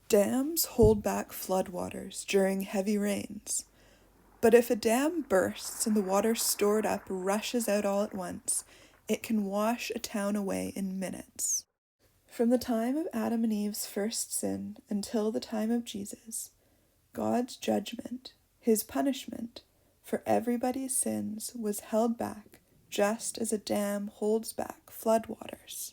Dams hold back floodwaters during heavy rains, but if a dam bursts and the water stored up rushes out all at once, it can wash a town away in minutes. From the time of Adam and Eve's first sin until the time of Jesus, God's judgment, his punishment, for everybody's sins was held back just as a dam holds back floodwaters.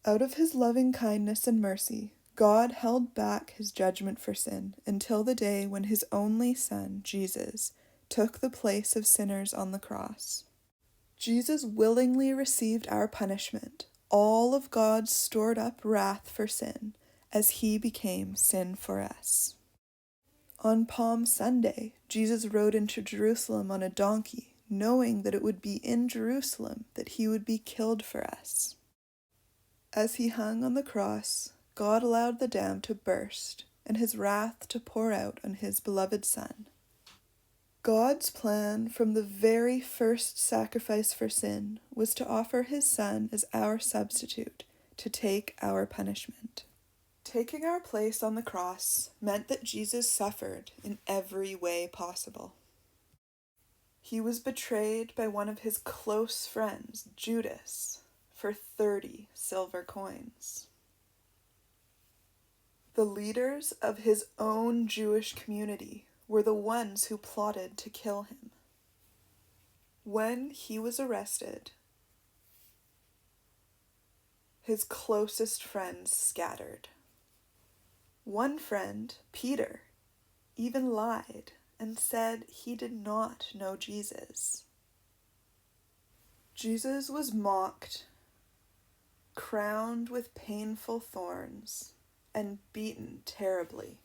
Out of his loving kindness and mercy, God held back his judgment for sin until the day when his only Son, Jesus, took the place of sinners on the cross. Jesus willingly received our punishment, all of God's stored up wrath for sin, as he became sin for us. On Palm Sunday, Jesus rode into Jerusalem on a donkey, knowing that it would be in Jerusalem that he would be killed for us. As he hung on the cross, God allowed the dam to burst and his wrath to pour out on his beloved Son. God's plan from the very first sacrifice for sin was to offer his Son as our substitute to take our punishment. Taking our place on the cross meant that Jesus suffered in every way possible. He was betrayed by one of his close friends, Judas, for 30 silver coins. The leaders of his own Jewish community were the ones who plotted to kill him. When he was arrested, his closest friends scattered. One friend, Peter, even lied and said he did not know Jesus. Jesus was mocked, crowned with painful thorns, and beaten terribly.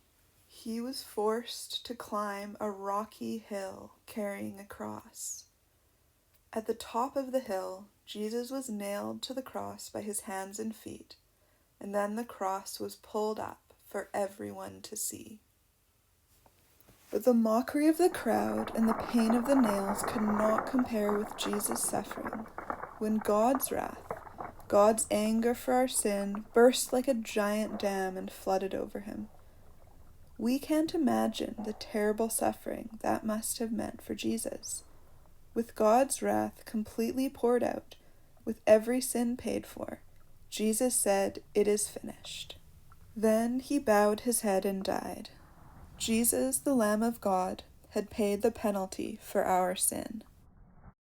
He was forced to climb a rocky hill carrying a cross. At the top of the hill, Jesus was nailed to the cross by his hands and feet, and then the cross was pulled up for everyone to see. But the mockery of the crowd and the pain of the nails could not compare with Jesus' suffering, when God's wrath, God's anger for our sin, burst like a giant dam and flooded over him. We can't imagine the terrible suffering that must have meant for Jesus. With God's wrath completely poured out, with every sin paid for, Jesus said, "It is finished." Then he bowed his head and died. Jesus, the Lamb of God, had paid the penalty for our sin.